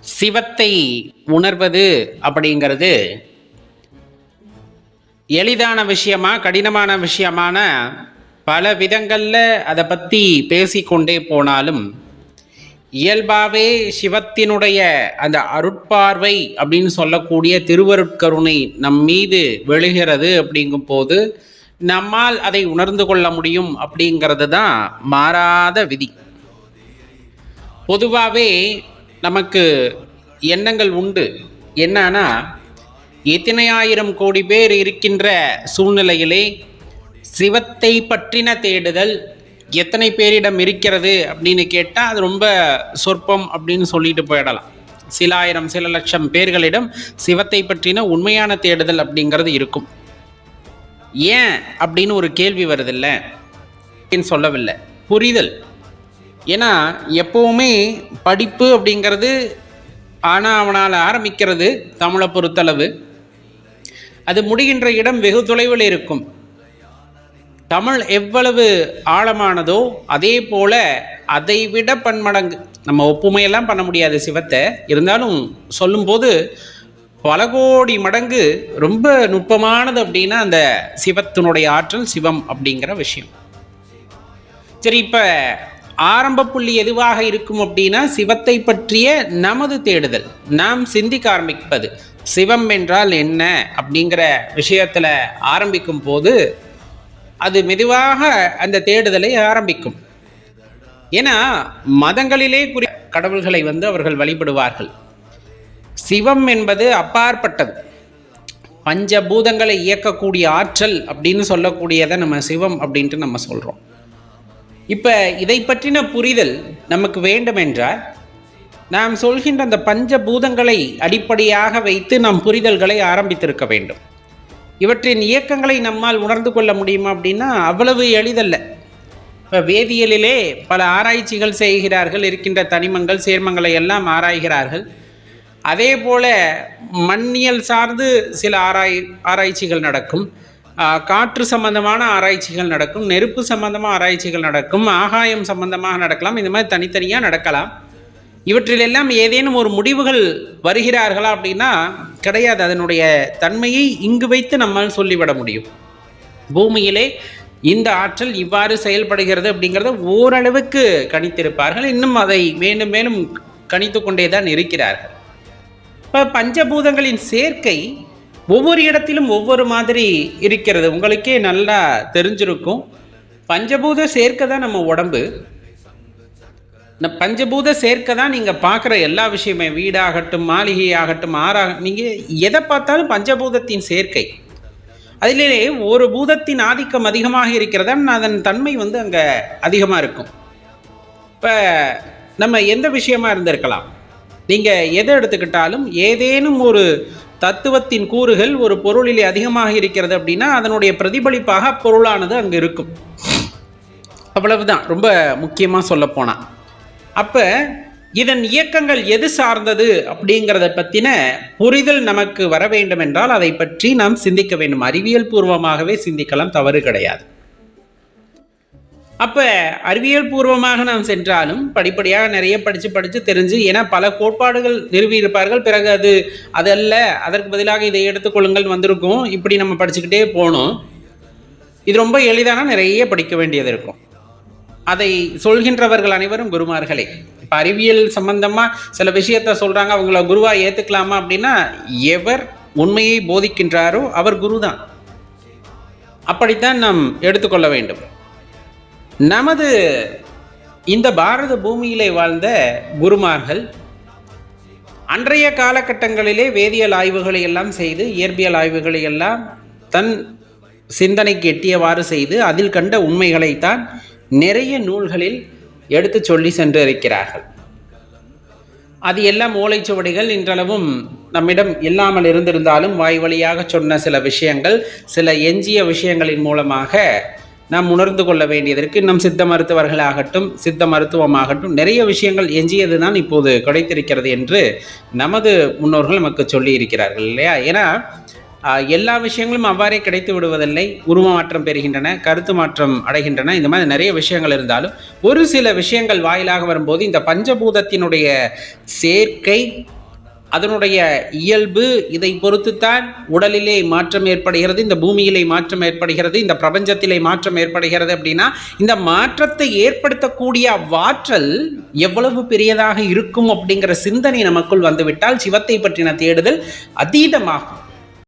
சிவத்தை உணர்வது அப்படிங்கிறது எளிதான விஷயமா கடினமான விஷயமான பல விதங்களில் அதை பற்றி பேசிக்கொண்டே போனாலும் இயல்பாகவே சிவத்தினுடைய அந்த அருட்பார்வை அப்படின்னு சொல்லக்கூடிய திருவருட்கருணை நம் மீது விழுகிறது அப்படிங்கும் போது நம்மால் அதை உணர்ந்து கொள்ள முடியும் அப்படிங்கிறது தான் மாறாத விதி. பொதுவாகவே நமக்கு எண்ணங்கள் உண்டு. என்னன்னா, எத்தனை ஆயிரம் கோடி பேர் இருக்கின்ற சூழ்நிலையிலே சிவத்தை பற்றின தேடுதல் எத்தனை பேரிடம் இருக்கிறது அப்படின்னு கேட்டால் அது ரொம்ப சொற்பம் அப்படின்னு சொல்லிட்டு போயிடலாம். சில ஆயிரம் சில லட்சம் பேர்களிடம் சிவத்தை பற்றின உண்மையான தேடுதல் அப்படிங்கிறது இருக்கும். ஏன் அப்படின்னு ஒரு கேள்வி வருதில்ல, சொல்லவில்லை, புரிதல். ஏன்னா எப்போவுமே படிப்பு அப்படிங்கிறது அவனால் ஆரம்பிக்கிறது தமிழை பொறுத்தளவு. அது முடிகின்ற இடம் வெகு தொலைவில் இருக்கும். தமிழ் எவ்வளவு ஆழமானதோ அதே போல அதை விட பன்மடங்கு, நம்ம ஒப்புமையெல்லாம் பண்ண முடியாது சிவத்தை, இருந்தாலும் சொல்லும்போது பல கோடி மடங்கு ரொம்ப நுட்பமானது அப்படின்னா அந்த சிவத்தினுடைய ஆற்றல், சிவம் அப்படிங்கிற விஷயம். சரி, இப்போ ஆரம்ப புள்ளி எதுவாக இருக்கும் அப்படின்னா சிவத்தை பற்றிய நமது தேடுதல், நாம் சிந்திக்க ஆரம்பிப்பது சிவம் என்றால் என்ன அப்படிங்கிற விஷயத்தில் ஆரம்பிக்கும் போது அது மெதுவாக அந்த தேடுதலை ஆரம்பிக்கும். ஏன்னா மதங்களிலே கடவுள்களை அவர்கள் வழிபடுவார்கள். சிவம் என்பது அப்பாற்பட்டது, பஞ்சபூதங்களை இயக்கக்கூடிய ஆற்றல் அப்படின்னு சொல்லக்கூடியதை நம்ம சிவம் அப்படின்ட்டு நம்ம சொல்கிறோம். இப்போ இதை பற்றின புரிதல் நமக்கு வேண்டும் என்றால் நாம் சொல்கின்ற அந்த பஞ்சபூதங்களை அடிப்படையாக வைத்து நாம் புரிதல்களை ஆரம்பித்திருக்க வேண்டும். இவற்றின் இயக்கங்களை நம்மால் உணர்ந்து கொள்ள முடியுமா அப்படின்னா அவ்வளவு எளிதல்ல. இப்போ வேதியியலிலே பல ஆராய்ச்சிகள் செய்கிறார்கள், இருக்கின்ற தனிமங்கள் சேர்மங்களை எல்லாம் ஆராய்கிறார்கள். அதே போல் மண்ணியல் சார்ந்து சில ஆராய்ச்சிகள் நடக்கும், காற்று சம்பந்தமான ஆராய்ச்சிகள் நடக்கும், நெருப்பு சம்பந்தமாக ஆராய்ச்சிகள் நடக்கும், ஆகாயம் சம்பந்தமாக நடக்கலாம். இந்த மாதிரி தனித்தனியாக நடக்கலாம். இவற்றிலெல்லாம் ஏதேனும் ஒரு முடிவுகள் வருகிறார்களா அப்படின்னா கிடையாது. அதனுடைய தன்மையை இங்கு வைத்து நம்மால் சொல்லிவிட முடியும். பூமியிலே இந்த ஆற்றல் இவ்வாறு செயல்படுகிறது அப்படிங்கிறத ஓரளவுக்கு கணித்திருப்பார்கள். இன்னும் அதை மேலும் மேலும் கணித்து கொண்டே தான் இருக்கிறார்கள். இப்போ பஞ்சபூதங்களின் சேர்க்கை ஒவ்வொரு இடத்திலும் ஒவ்வொரு மாதிரி இருக்கிறது. உங்களுக்கே நல்லா தெரிஞ்சிருக்கும். பஞ்சபூத சேர்க்கை தான் நம்ம உடம்பு. இந்த பஞ்சபூத சேர்க்கை தான் நீங்கள் பார்க்குற எல்லா விஷயமே, வீடாகட்டும், மாளிகை ஆகட்டும், நீங்கள் எதை பார்த்தாலும் பஞ்சபூதத்தின் சேர்க்கை. அதிலே ஒரு பூதத்தின் ஆதிக்கம் அதிகமாக இருக்கிறதா அதன் தன்மை அங்கே அதிகமாக இருக்கும். இப்போ நம்ம எந்த விஷயமா இருந்திருக்கலாம், நீங்கள் எதை எடுத்துக்கிட்டாலும் ஏதேனும் ஒரு தத்துவத்தின் கூறுகள் ஒரு பொருளிலே அதிகமாக இருக்கிறது அப்படின்னா அதனுடைய பிரதிபலிப்பாக பொருளானது அங்கே இருக்கும். அவ்வளவுதான், ரொம்ப முக்கியமாக சொல்லப்போனால். அப்போ இதன் இயக்கங்கள் எது சார்ந்தது அப்படிங்கிறத பற்றின புரிதல் நமக்கு வர வேண்டும் என்றால் அதை பற்றி நாம் சிந்திக்க வேண்டும். அறிவியல் பூர்வமாகவே சிந்திக்கலாம், தவறு கிடையாது. அப்போ அறிவியல் பூர்வமாக நாம் சென்றாலும் படிப்படியாக நிறைய படித்து தெரிஞ்சு, ஏன்னா பல கோட்பாடுகள் நிறுவியிருப்பார்கள். பிறகு அதல்ல, அதற்கு பதிலாக இதை எடுத்துக்கொள்ளுங்கள் வந்திருக்கும். இப்படி நம்ம படிச்சுக்கிட்டே போகணும். இது ரொம்ப எளிதான நிறைய படிக்க வேண்டியது இருக்கும். அதை சொல்கின்றவர்கள் அனைவரும் குருமார்களே. இப்போ அறிவியல் சம்பந்தமாக சில விஷயத்த சொல்கிறாங்க, அவங்கள குருவாக ஏற்றுக்கலாமா அப்படின்னா எவர் உண்மையை போதிக்கின்றாரோ அவர் குரு தான். அப்படித்தான் நாம் எடுத்துக்கொள்ள வேண்டும். நமது இந்த பாரத பூமியிலே வாழ்ந்த குருமார்கள் அன்றைய காலகட்டங்களிலே வேதியியல் ஆய்வுகளை எல்லாம் செய்து, இயற்பியல் ஆய்வுகளை எல்லாம் தன் சிந்தனைக்கு எட்டியவாறு செய்து அதில் கண்ட உண்மைகளைத்தான் நிறைய நூல்களில் எடுத்து சொல்லி சென்று இருக்கிறார்கள். அது எல்லாம் ஓலைச்சுவடிகள் இன்றளவும் நம்மிடம் இல்லாமல் இருந்திருந்தாலும் வாய் வழியாக சொன்ன சில விஷயங்கள், சில எஞ்சிய விஷயங்களின் மூலமாக நாம் உணர்ந்து கொள்ள வேண்டியதற்கு இன்னும் சித்த மருத்துவர்களாகட்டும், சித்த மருத்துவமாகட்டும் நிறைய விஷயங்கள் எஞ்சியது தான் இப்போது கிடைத்திருக்கிறது என்று நமது முன்னோர்கள் நமக்கு சொல்லி இருக்கிறார்கள் இல்லையா? ஏன்னா எல்லா விஷயங்களும் அவ்வாறே கிடைத்து விடுவதில்லை. உருவ மாற்றம் பெறுகின்றன, கருத்து மாற்றம் அடைகின்றன. இந்த மாதிரி நிறைய விஷயங்கள் இருந்தாலும் ஒரு சில விஷயங்கள் வாயிலாக வரும்போது இந்த பஞ்சபூதத்தினுடைய சேர்க்கை, அதனுடைய இயல்பு, இதை பொறுத்துத்தான் உடலிலே மாற்றம் ஏற்படுகிறது, இந்த பூமியிலே மாற்றம் ஏற்படுகிறது, இந்த பிரபஞ்சத்திலே மாற்றம் ஏற்படுகிறது. அப்படின்னா இந்த மாற்றத்தை ஏற்படுத்தக்கூடிய அவ்வாற்றல் எவ்வளவு பெரியதாக இருக்கும் அப்படிங்கிற சிந்தனை நமக்குள் வந்துவிட்டால் சிவத்தை பற்றின தேடுதல் அதீதமாகும்.